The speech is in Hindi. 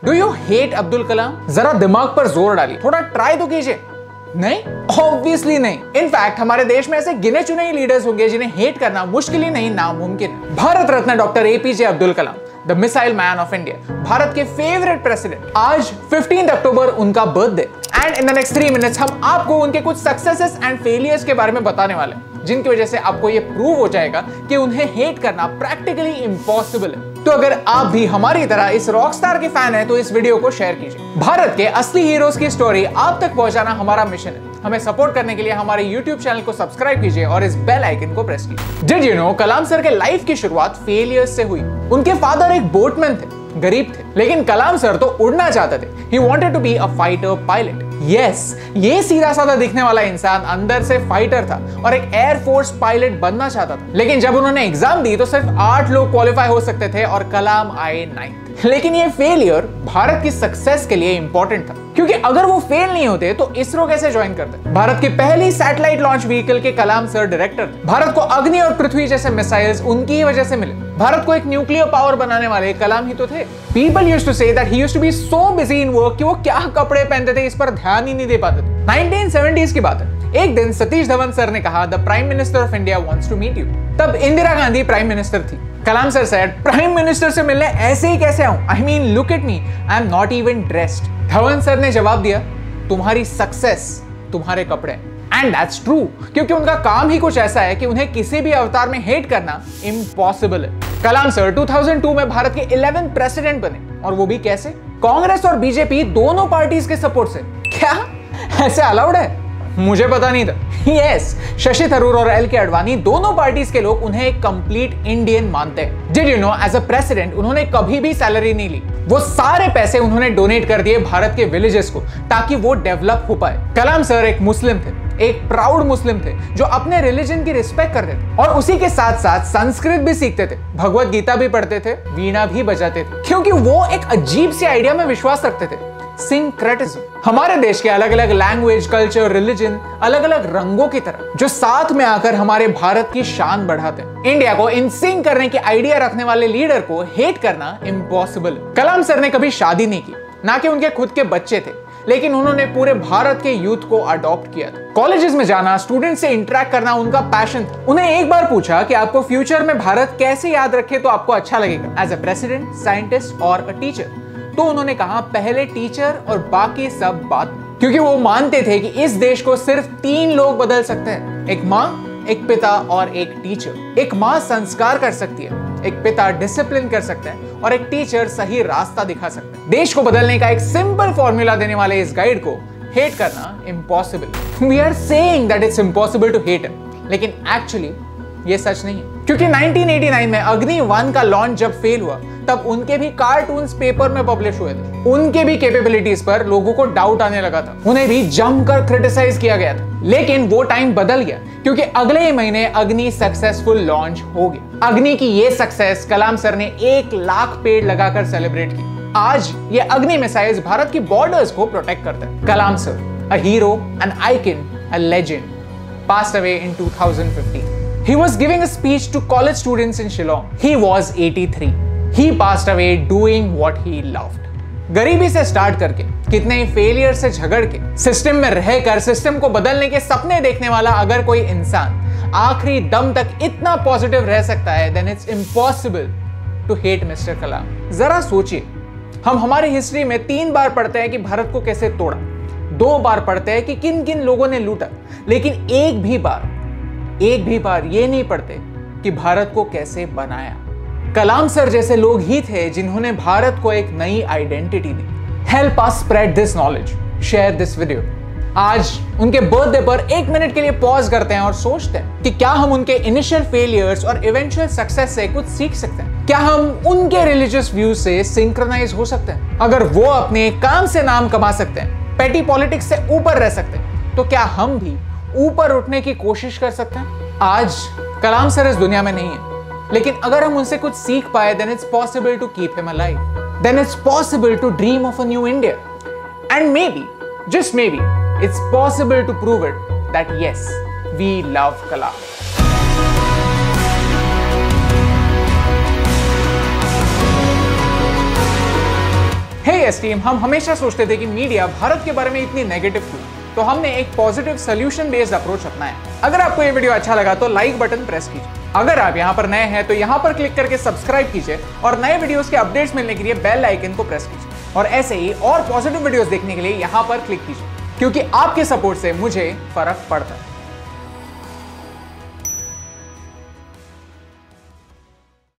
Do you hate Abdul Kalam? जरा दिमाग पर जोर डालिए, थोड़ा ट्राई तो कीजिए। नहीं, ऑब्वियसली नहीं। इनफैक्ट हमारे देश में ऐसे गिने चुने ही लीडर्स होंगे जिन्हें हेट करना मुश्किल ही नहीं नामुमकिन है। Bharat Ratna doctor APJ Abdul Kalam, the missile man of India, Bharat के फेवरेट प्रेसिडेंट। आज 15 अक्टूबर उनका birthday. And in the next 3 minutes हम आपको उनके कुछ सक्सेसेस एंड फेलियर्स के बारे में बताने वाले हैं, जिनकी वजह से आपको ये प्रूव हो जाएगा कि उन्हें हेट करना प्रैक्टिकली इम्पॉसिबल है। तो अगर आप भी हमारी तरह इस रॉकस्टार के फैन हैं तो इस वीडियो को शेयर कीजिए। भारत के असली हीरोज की स्टोरी आप तक पहुंचाना हमारा मिशन है। हमें सपोर्ट करने के लिए हमारे YouTube चैनल को सब्सक्राइब कीजिए और इस बेल आइकन को प्रेस कीजिए। Did you no Kalam sir के लाइफ की शुरुआत फेलियर्स से हुई। उनके फादर एक बोटमैन थे, गरीब थे, लेकिन कलाम सर तो उड़ना चाहते थे। He wanted to be a fighter pilot. Yes, ये सीधा साधा दिखने वाला इंसान अंदर से फाइटर था और एक एयरफोर्स पायलट बनना चाहता था। लेकिन जब उन्होंने एग्जाम दी तो सिर्फ 8 लोग क्वालिफाई हो सकते थे और कलाम आए 9th। लेकिन ये फेलियर भारत की सक्सेस के लिए इंपॉर्टेंट था, क्योंकि अगर वो फेल नहीं होते तो इसरो कैसे ज्वाइन करते। भारत की पहली सैटेलाइट लॉन्च व्हीकल के कलाम सर डायरेक्टर थे। भारत को अग्नि और पृथ्वी जैसे मिसाइल्स उनकी ही वजह से मिले। भारत को एक न्यूक्लियर पावर बनाने वाले कलाम ही तो थे। People used to say that he used to be so busy in work कि वो क्या कपड़े पहनते थे इस पर ध्यान ही नहीं दे पाते थे। 1970s की बात है। एक दिन सतीश धवन सर ने कहा the prime minister of India wants to meet you. तब इंदिरा गांधी प्राइम मिनिस्टर थी। Kalam sir said, prime minister से मिलने ऐसे ही कैसे आऊं? I mean look at me, I am not even dressed. Dhawan sir ने जवाब दिया, तुम्हारी सक्सेस तुम्हारे कपड़े। एंड दैट्स ट्रू, क्योंकि उनका काम ही कुछ ऐसा है कि उन्हें किसी भी अवतार में हेट करना इम्पॉसिबल है। कलाम सर 2002 में भारत के 11th प्रेसिडेंट बने, और वो भी कैसे? कांग्रेस और बीजेपी दोनों पार्टीज के सपोर्ट से। क्या ऐसे अलाउड है? मुझे पता नहीं था। यस, शशि थरूर और एल के अडवाणी दोनों पार्टीज के लोग उन्हें एक कंप्लीट इंडियन मानते हैं। Did you know as a president उन्होंने कभी भी सैलरी नहीं ली। वो सारे पैसे उन्होंने डोनेट कर दिए भारत के विलेजेस को, ताकि वो डेवलप हो पाए। कलाम सर एक मुस्लिम थे, एक प्राउड मुस्लिम थे जो अपने रिलीजन की रिस्पेक्ट करते थे और उसी के साथ साथ संस्कृत भी सीखते थे, भगवत गीता भी पढ़ते थे, वीणा भी बजाते थे, क्योंकि वो एक अजीब सी आइडिया में विश्वास रखते थे, सिंक्रेटिज्म। हमारे देश के अलग अलग लैंग्वेज, कल्चर, रिलीजन, अलग अलग रंगों की तरह जो साथ में आकर हमारे भारत की शान बढ़ाते हैं। इंडिया को इन सिंक करने की आइडिया रखने वाले लीडर को हेट करना इम्पॉसिबल। कलाम सर ने कभी शादी नहीं की, ना कि उनके खुद के बच्चे थे, लेकिन उन्होंने पूरे भारत के यूथ को अडॉप्ट किया था। कॉलेजेस में जाना, स्टूडेंट से इंटरेक्ट करना उनका पैशन था। उन्हें एक बार पूछा कि आपको फ्यूचर में भारत कैसे याद रखे तो आपको अच्छा लगेगा, एज अ प्रेसिडेंट, साइंटिस्ट और अ टीचर। तो उन्होंने कहा पहले टीचर और बाकी सब बात, क्योंकि वो मानते थे कि इस देश को सिर्फ 3 लोग बदल सकते हैं, एक माँ, एक पिता और एक टीचर। एक माँ संस्कार कर सकती है, एक पिता डिसिप्लिन कर सकते हैं और एक टीचर सही रास्ता दिखा सकते हैं। देश को बदलने का एक सिंपल फॉर्मूला देने वाले इस गाइड को हेट करना impossible. We are saying that it's impossible to hate him, लेकिन एक्चुअली ये सच नहीं है, क्योंकि 1989 में अग्नि 1 का लॉन्च जब फेल हुआ तब उनके भी कार्टून्स पेपर में पब्लिश हुए थे। उनके भी कैपेबिलिटीज पर लोगों को डाउट आने लगा था, उन्हें भी जमकर क्रिटिसाइज किया गया था। लेकिन वो टाइम बदल गया, क्योंकि अगले ही महीने अग्नि सक्सेसफुल लॉन्च हो गया। अग्नि की ये सक्सेस कलाम सर ने 1 लाख पेड़ लगाकर सेलिब्रेट की। आज ये अग्नि मिसाइल्स भारत की बॉर्डर्स को प्रोटेक्ट करते हैं। Kalam sir, a hero, an icon, a legend, passed away in 2015. He was giving a speech to college students in Shillong. He was 83. He passed away doing what he loved. गरीबी से स्टार्ट करके, कितने ही फेलियर से झगड़ के, सिस्टम में रहकर सिस्टम को बदलने के सपने देखने वाला अगर कोई इंसान आखिरी दम तक इतना पॉजिटिव रह सकता है, then it's impossible to hate Mr. कलाम। जरा सोचिए, हम हमारी हिस्ट्री में 3 बार पढ़ते हैं कि भारत को कैसे तोड़ा, 2 बार पढ़ते हैं कि किन किन लोगों ने लूटा, लेकिन एक भी बार ये नहीं पढ़ते कि भारत को कैसे बनाया। कलाम सर जैसे लोग ही थे जिन्होंने भारत को एक नई identity the. Help us spread this knowledge, share this video. आज उनके बर्थडे पर 1 मिनट के लिए पॉज करते हैं और सोचते हैं कि क्या हम उनके इनिशियल फेलियर्स और इवेंचुअल सक्सेस से कुछ सीख सकते हैं? क्या हम उनके रिलीजियस व्यूज से सिंक्रोनाइज हो सकते हैं? अगर वो अपने काम से नाम कमा सकते हैं, पेटी पॉलिटिक्स से ऊपर रह सकते हैं, तो क्या हम भी ऊपर उठने की कोशिश कर सकते हैं? आज कलाम सर इस दुनिया में नहीं है, लेकिन अगर हम उनसे कुछ सीख पाए, then it's possible to keep him alive. Then it's possible to dream of a new India. And maybe, just maybe, it's possible to prove it that yes, we love Kalam. Hey yes team, हम हमेशा सोचते थे कि मीडिया भारत के बारे में इतनी नेगेटिव क्यों, तो हमने एक पॉजिटिव सोल्यूशन बेस्ड अप्रोच अपनाया। अगर आपको ये वीडियो अच्छा लगा तो लाइक बटन प्रेस कीजिए। अगर आप यहाँ पर नए हैं तो यहाँ पर क्लिक करके सब्सक्राइब कीजिए और नए वीडियोस के अपडेट्स मिलने के लिए बेल आइकन को प्रेस कीजिए। और ऐसे ही और पॉजिटिव वीडियोस देखने के लिए यहाँ पर क्लिक कीजिए, क्योंकि आपके सपोर्ट से मुझे फर्क पड़ता है।